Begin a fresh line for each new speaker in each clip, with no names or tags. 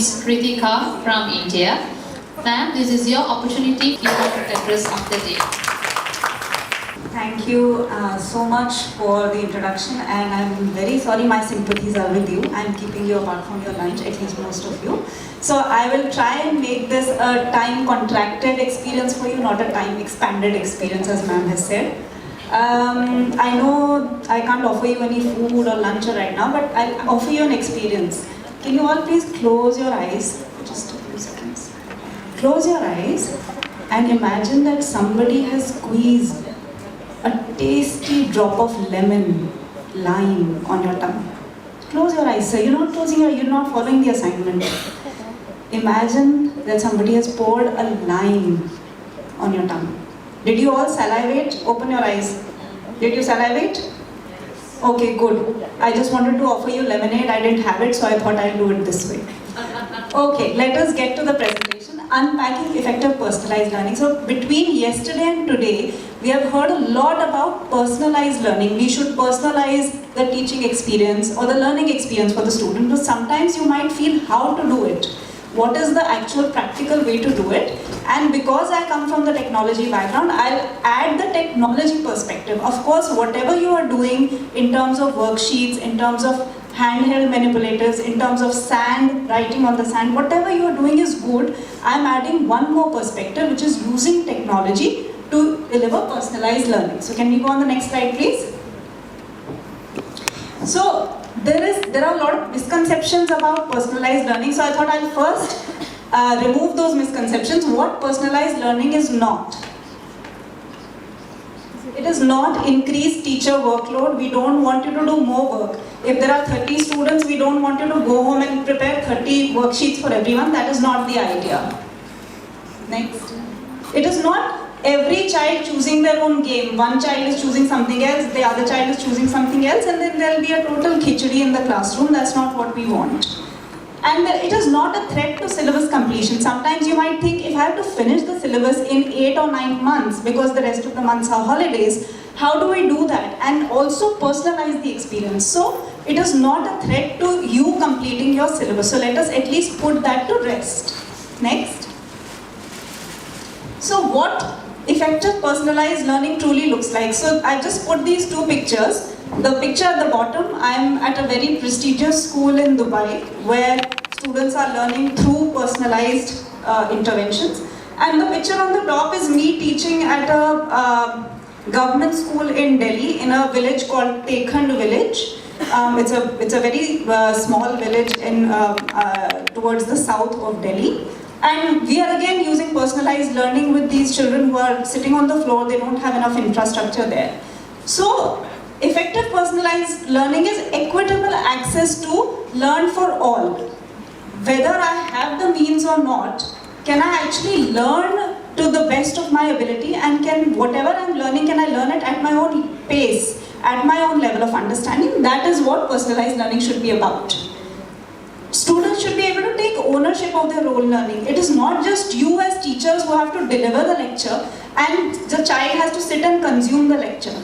Ms. Ritika from India. Ma'am, this is your opportunity to give the address of the day.
Thank you so much for the introduction, and I'm very sorry my sympathies are with you. I'm keeping you apart from your lunch, at least most of you. So I will try and make this a time contracted experience for you, not a time expanded experience as ma'am has said. I know I can't offer you any food or lunch right now, but I'll offer you an experience. Can you all please close your eyes for just a few seconds? Close your eyes and imagine that somebody has squeezed a tasty drop of lemon, lime on your tongue. Close your eyes, sir. You're not following the assignment. Imagine that somebody has poured a lime on your tongue. Did you all salivate? Open your eyes. Did you salivate? Okay, good. I just wanted to offer you lemonade. I didn't have it, so I thought I'll do it this way. Okay, let us get to the presentation. Unpacking effective personalized learning. So between yesterday and today, we have heard a lot about personalized learning. We should personalize the teaching experience or the learning experience for the student. But sometimes you might feel how to do it. What is the actual practical way to do it? And because I come from the technology background, I'll add the technology perspective. Of course, whatever you are doing in terms of worksheets, in terms of handheld manipulators, in terms of sand, writing on the sand, whatever you are doing is good. I'm adding one more perspective, which is using technology to deliver personalized learning. So can we go on the next slide, please? So there are a lot of misconceptions about personalized learning. So I thought I'll first remove those misconceptions. What personalized learning is not. It is not increased teacher workload. We don't want you to do more work. If there are 30 students, we don't want you to go home and prepare 30 worksheets for everyone. That is not the idea. Next. It is not every child choosing their own game. One child is choosing something else, the other child is choosing something else, and then there will be a total khichdi in the classroom. That's not what we want. And it is not a threat to syllabus completion. Sometimes you might think, if I have to finish the syllabus in 8 or 9 months because the rest of the months are holidays, how do I do that? And also personalize the experience. So it is not a threat to you completing your syllabus. So let us at least put that to rest. Next. So what effective personalized learning truly looks like. So I just put these two pictures. The picture at the bottom, I'm at a very prestigious school in Dubai where students are learning through personalized interventions. And the picture on the top is me teaching at a government school in Delhi in a village called Tekhand village. It's a very small village in towards the south of Delhi. And we are again using personalized learning with these children who are sitting on the floor. They don't have enough infrastructure there. So effective personalized learning is equitable access to learn for all. Whether I have the means or not, can I actually learn to the best of my ability, and can whatever I'm learning, can I learn it at my own pace, at my own level of understanding? That is what personalized learning should be about. Students should be able to take ownership of their own learning. It is not just you as teachers who have to deliver the lecture and the child has to sit and consume the lecture.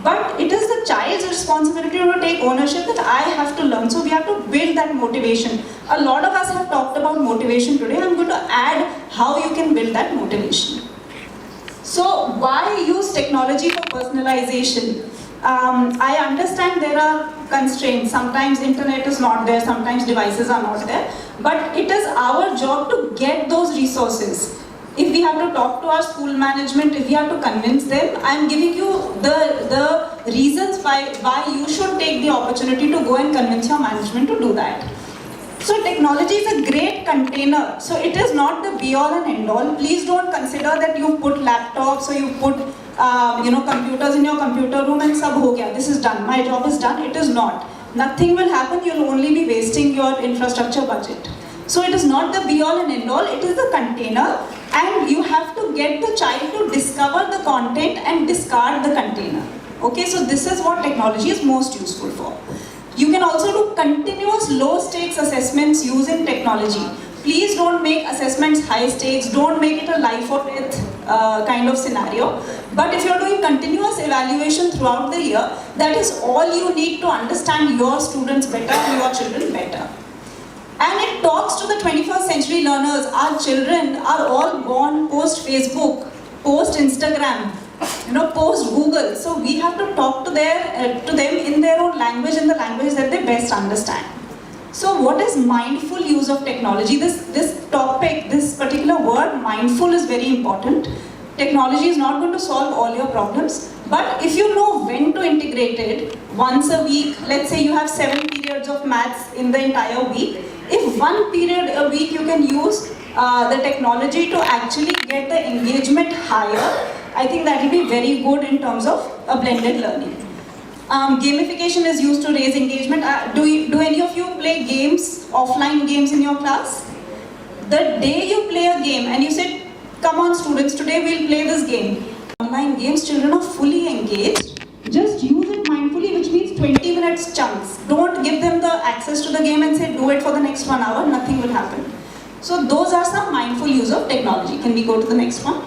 But it is the child's responsibility to take ownership that I have to learn. So we have to build that motivation. A lot of us have talked about motivation today. I'm going to add how you can build that motivation. So why use technology for personalization? I understand there are constraints. Sometimes internet is not there, sometimes devices are not there. But it is our job to get those resources. If we have to talk to our school management, if we have to convince them, I'm giving you the reasons why you should take the opportunity to go and convince your management to do that. So technology is a great container. So it is not the be all and end all. Please don't consider that you put laptops or you put computers in your computer room and sab ho gaya. This is done. My job is done. It is not. Nothing will happen. You'll only be wasting your infrastructure budget. So it is not the be all and end all. It is the container, and you have to get the child to discover the content and discard the container. Okay, so this is what technology is most useful for. You can also do continuous low stakes assessments using technology. Please don't make assessments high stakes, don't make it a life or death kind of scenario. But if you're doing continuous evaluation throughout the year, that is all you need to understand your students better and your children better. And it talks to the 21st century learners. Our children are all born post Facebook, post Instagram, post Google. So we have to talk to them in their own language, in the language that they best understand. So what is mindful use of technology? This topic, this particular word, mindful, is very important. Technology is not going to solve all your problems, but if you know when to integrate it, once a week, let's say you have 7 periods of maths in the entire week, if 1 period a week you can use the technology to actually get the engagement higher, I think that will be very good in terms of a blended learning. Gamification is used to raise engagement. Do any of you play games, offline games in your class? The day you play a game and you said, come on students, today we'll play this game. Online games, children are fully engaged. Just use it mindfully, which means 20 minutes chunks. Don't give them the access to the game and say, do it for the next 1 hour, nothing will happen. So those are some mindful use of technology. Can we go to the next one?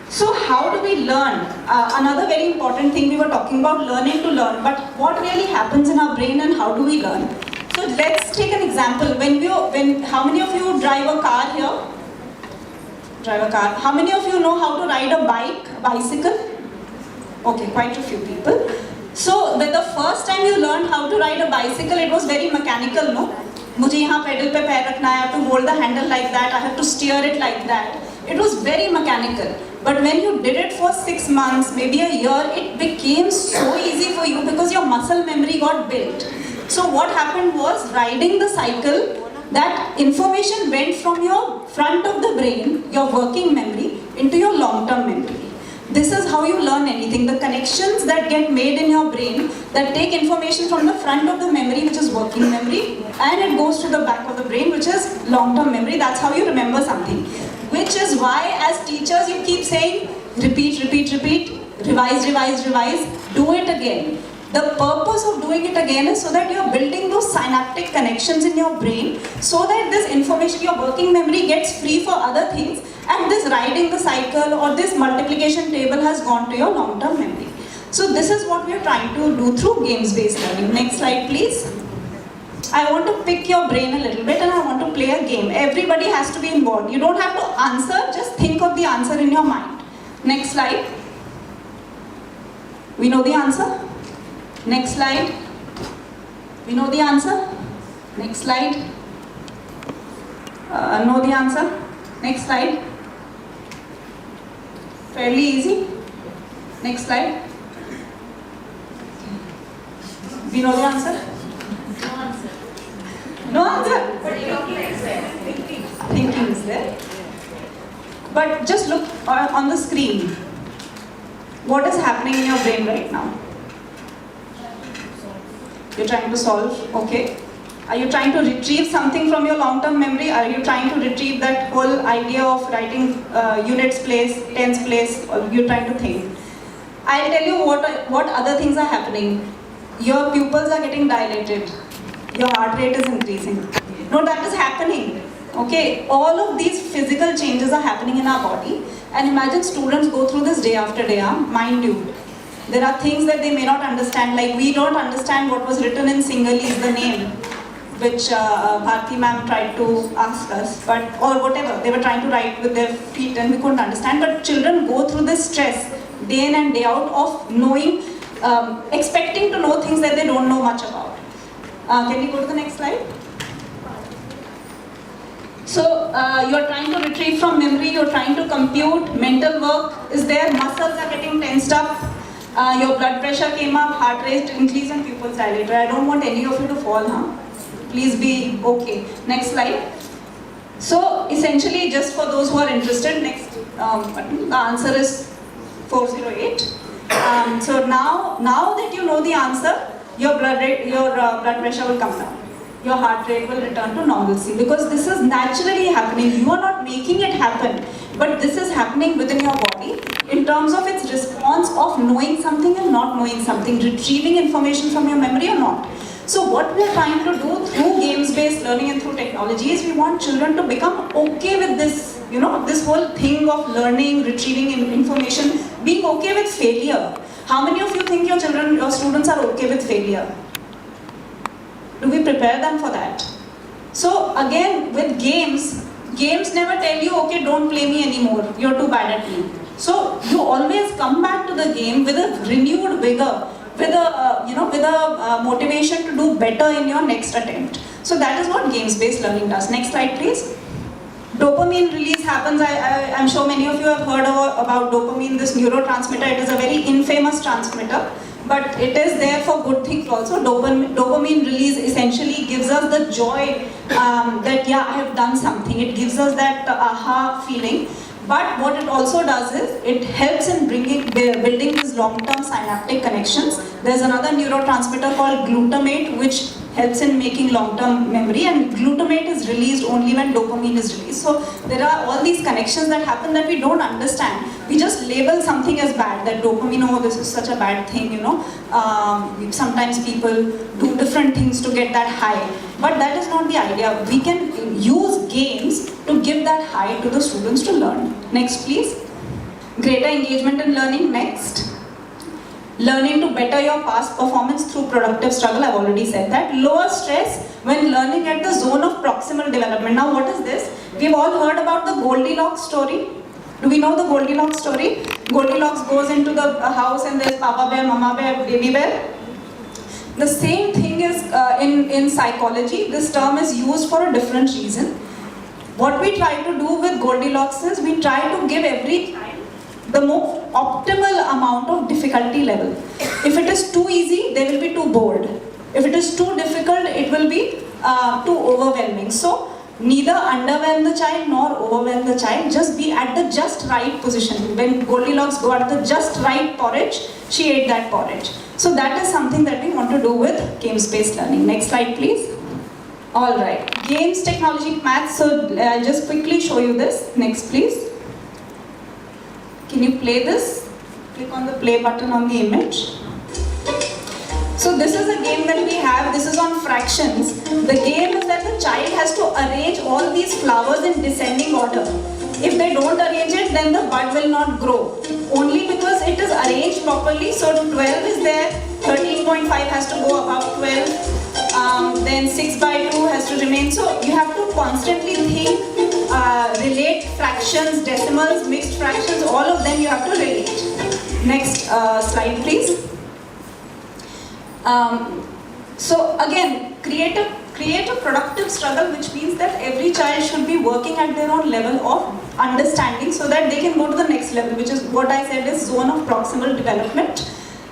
So how do we learn? Another very important thing, we were talking about learning to learn, but what really happens in our brain and how do we learn? So let's take an example. How many of you drive a car here? Drive a car. How many of you know how to ride a bicycle? Okay, quite a few people. So when the first time you learned how to ride a bicycle, it was very mechanical, no? मुझे यहाँ pedal पे पैर रखना है, I have to hold the handle like that, I have to steer it like that. It was very mechanical. But when you did it for 6 months, maybe a year, it became so easy for you because your muscle memory got built. So what happened was, riding the cycle, that information went from your front of the brain, your working memory, into your long-term memory. This is how you learn anything. The connections that get made in your brain that take information from the front of the memory, which is working memory, and it goes to the back of the brain, which is long-term memory. That's how you remember something. Which is why, as teachers, you keep saying, repeat, repeat, repeat, revise, revise, revise, do it again. The purpose of doing it again is so that you're building those synaptic connections in your brain, so that this information, your working memory, gets free for other things, and this riding the cycle or this multiplication table has gone to your long-term memory. So this is what we're trying to do through games-based learning. Next slide, please. I want to pick your brain a little bit and I want to play a game. Everybody has to be involved. You don't have to answer, just think of the answer in your mind. Next slide. We know the answer? Next slide. We know the answer? Next slide. Know the answer? Next slide. Fairly easy. Next slide. We know the answer? No answer? But thinking is there. But just look on the screen. What is happening in your brain right now? You're trying to solve, okay. Are you trying to retrieve something from your long-term memory? Are you trying to retrieve that whole idea of writing units place, tens place, or you're trying to think? I'll tell you what other things are happening. Your pupils are getting dilated. Your heart rate is increasing. No, that is happening. Okay, all of these physical changes are happening in our body. And imagine students go through this day after day, mind you. There are things that they may not understand, like we don't understand what was written in Sinhalese, the name, which Bharti ma'am tried to ask us, or whatever, they were trying to write with their feet and we couldn't understand. But children go through this stress day in and day out of knowing, expecting to know things that they don't know much about. Can we go to the next slide? So you're trying to retrieve from memory, you're trying to compute, mental work is there, muscles are getting tensed up, your blood pressure came up, heart rate increased and pupils dilated. I don't want any of you to fall, huh? Please be okay. Next slide. So essentially, just for those who are interested, next button, the answer is 408. So now that you know the answer, your blood pressure will come down. Your heart rate will return to normalcy, because this is naturally happening. You are not making it happen, but this is happening within your body in terms of its response of knowing something and not knowing something, retrieving information from your memory or not. So what we are trying to do through games-based learning and through technology is we want children to become okay with this, this whole thing of learning, retrieving information, being okay with failure. How many of you think your students are okay with failure? Do we prepare them for that? So again, with games never tell you, okay, don't play me anymore, you're too bad at me. So you always come back to the game with a renewed vigor, with a motivation to do better in your next attempt. So that is what games-based learning does. Next slide, please. Dopamine release happens. I'm sure many of you have heard about dopamine, this neurotransmitter. It is a very infamous transmitter, but it is there for good things also. Dopamine release essentially gives us the joy that, yeah, I have done something. It gives us that aha feeling. But what it also does is, it helps in building these long-term synaptic connections. There's another neurotransmitter called glutamate, which helps in making long-term memory, and glutamate is released only when dopamine is released. So there are all these connections that happen that we don't understand. We just label something as bad, that dopamine, oh, this is such a bad thing, you know. Sometimes people do different things to get that high. But that is not the idea. We can use games to give that high to the students to learn. Next, please. Greater engagement in learning. Next. Learning to better your past performance through productive struggle. I've already said that. Lower stress when learning at the zone of proximal development. Now, what is this? We've all heard about the Goldilocks story. Do we know the Goldilocks story? Goldilocks goes into the house and there's Papa Bear, Mama Bear, Baby Bear. The same thing is in psychology. This term is used for a different reason. What we try to do with Goldilocks is, we try to give every child the most optimal amount of difficulty level. If it is too easy, they will be too bored. If it is too difficult, it will be too overwhelming. So neither underwhelm the child nor overwhelm the child, just be at the just right position. When Goldilocks got the just right porridge, she ate that porridge. So that is something that we want to do with games-based learning. Next slide, please. Alright, games, technology, maths. So I'll just quickly show you this. Next, please. Can you play this? Click on the play button on the image. So this is a game that we have. This is on fractions. The game is that the child has to arrange all these flowers in descending order. If they don't arrange it, then the bud will not grow. Only because it is arranged properly. So 12 is there, 13.5 has to go above 12, then 6 by 2 has to remain. So you have to constantly think, relate fractions, decimals, mixed fractions, all of them you have to relate. Next slide, please. So again, create a productive struggle, which means that every child should be working at their own level of understanding so that they can go to the next level, which is what I said is zone of proximal development.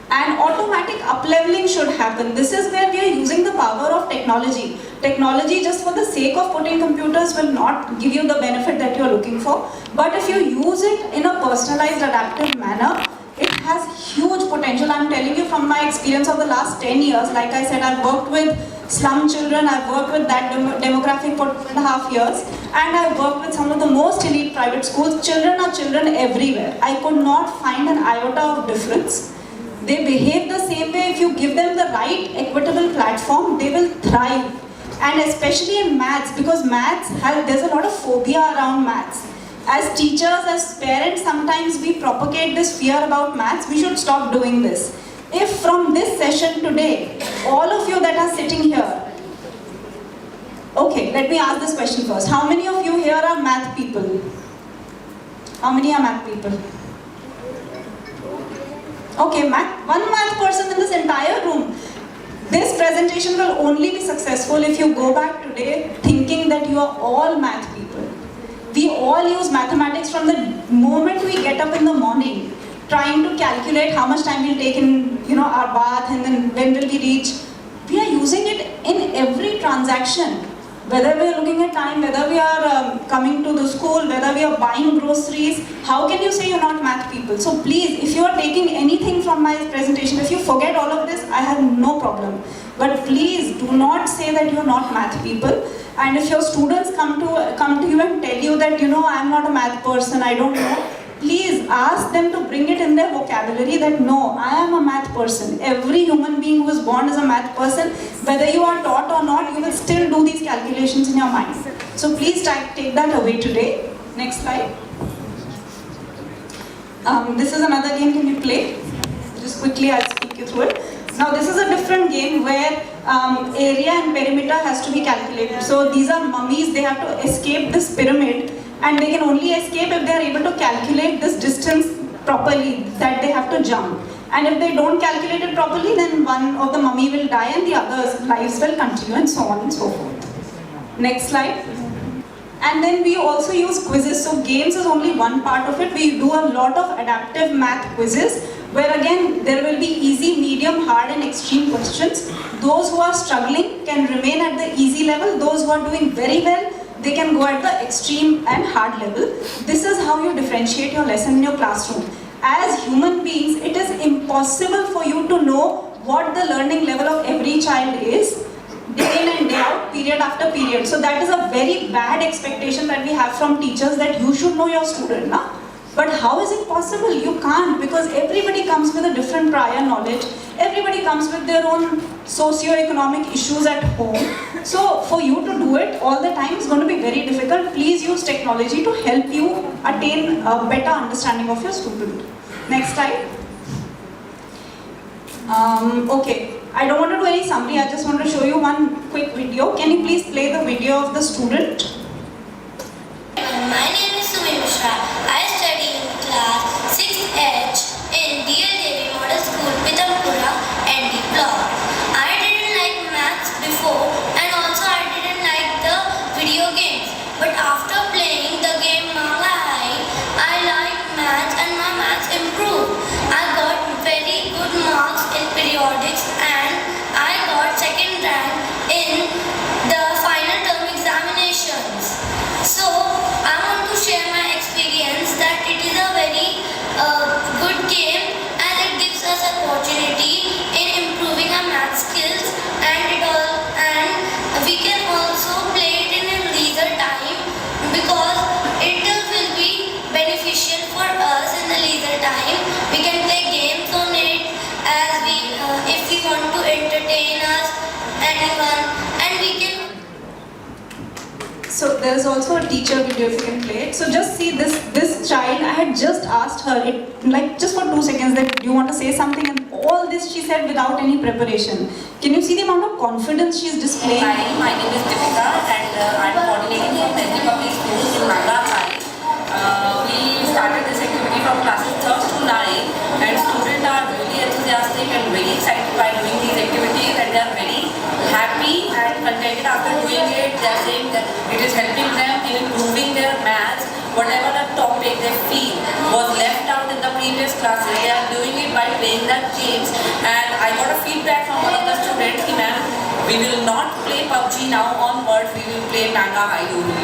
And automatic up-leveling should happen. This is where we are using the power of technology. Technology, just for the sake of putting computers, will not give you the benefit that you are looking for. But if you use it in a personalized, adaptive manner, it has huge potential. I'm telling you from my experience of the last 10 years. Like I said, I've worked with slum children, I've worked with that demographic for 2.5 years, and I've worked with some of the most elite private schools. Children are children everywhere. I could not find an iota of difference. They behave the same way. If you give them the right equitable platform, they will thrive. And especially in maths, because there's a lot of phobia around maths. As teachers, as parents, sometimes we propagate this fear about maths. We should stop doing this. If from this session today, all of you that are sitting here, okay, let me ask this question first. How many of you here are math people? How many are math people? Okay, one math person in this entire room. This presentation will only be successful if you go back today thinking that you are all math people. We all use mathematics from the moment we get up in the morning, trying to calculate how much time we'll take in our bath, and then when will we reach. We are using it in every transaction. Whether we are looking at time, whether we are coming to the school, whether we are buying groceries, how can you say you're not math people? So please, if you are taking anything from my presentation, if you forget all of this, I have no problem. But please do not say that you're not math people. And if your students come to you and tell you that, I'm not a math person, I don't know, please ask them to bring it in their vocabulary that no, I am a math person. Every human being who is born is a math person. Whether you are taught or not, you will still do these calculations in your mind. So please take that away today. Next slide. This is another game. Can you play? Just quickly, I'll speak you through it. Now this is a different game where area and perimeter has to be calculated. So these are mummies, they have to escape this pyramid, and they can only escape if they are able to calculate this distance properly that they have to jump. And if they don't calculate it properly, then one of the mummy will die and the others' lives will continue, and so on and so forth. Next slide. And then we also use quizzes. So games is only one part of it. We do a lot of adaptive math quizzes, where again there will be easy, medium, hard and extreme questions. Those who are struggling can remain at the easy level. Those who are doing very well, they can go at the extreme and hard level. This is how you differentiate your lesson in your classroom. As human beings, it is impossible for you to know what the learning level of every child is, day in and day out, period after period. So that is a very bad expectation that we have from teachers, that you should know your student. Na? But how is it possible? You can't, because everybody comes with a different prior knowledge. Everybody comes with their own socio-economic issues at home. So for you to do it all the time is going to be very difficult. Please use technology to help you attain a better understanding of your student. Next slide. Okay, I don't want to do any summary. I just want to show you one quick video. Can you please play the video of the student?
My name is Sumi Mishra. I study in class 6H in DL Devi Model School, Pitampura, ND Block. I didn't like maths before, and also I didn't like the video games. But after playing the game Manga High, I liked maths and my maths improved. I got very good marks in periodics and I got second rank in the final term examinations. So I want to share my experience that it is a very good game, and it gives us opportunity in improving our math skills, and we can also play it in a leisure time, because it will be beneficial for us in the leisure time. We can play games on it as if we want to entertain us, anyone, and we can.
So there is also a teacher video if you can play it. So just see this child, I had just asked her, just for 2 seconds, that do you want to say something, and all this she said without any preparation. Can you see the amount of confidence she is displaying?
Hi, my name is Deepika, and I'm coordinating from Delhi Public Schools in Manga High. We started this activity from classes 3rd to 9, and students are really enthusiastic and very excited by doing these activities, and they are very happy and contented after doing it. They are saying that it is helping them in improving their maths. Whatever the topic they feel was left out in the previous classes, they are doing it by playing the games. And I got a feedback from one of the students, ma'am, we will not play PUBG now onwards, we will play Manga High only.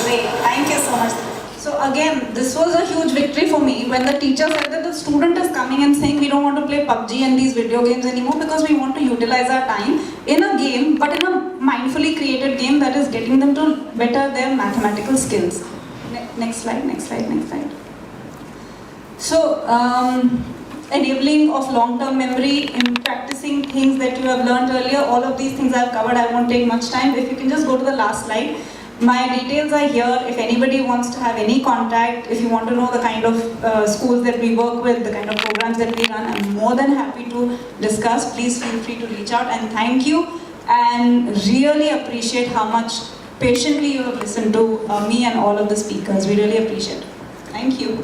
Great, thank you so much. So again, this was a huge victory for me when the teacher said that the student is coming and saying we don't want to play PUBG and these video games anymore, because we want to utilize our time in a game, but in a mindfully created game that is getting them to better their mathematical skills. Next slide, next slide, next slide. So, enabling of long-term memory, in practicing things that you have learned earlier, all of these things I have covered, I won't take much time. If you can just go to the last slide. My details are here. If anybody wants to have any contact, if you want to know the kind of schools that we work with, the kind of programs that we run, I'm more than happy to discuss. Please feel free to reach out, and thank you, and really appreciate how much patiently you have listened to me and all of the speakers. We really appreciate it. Thank you.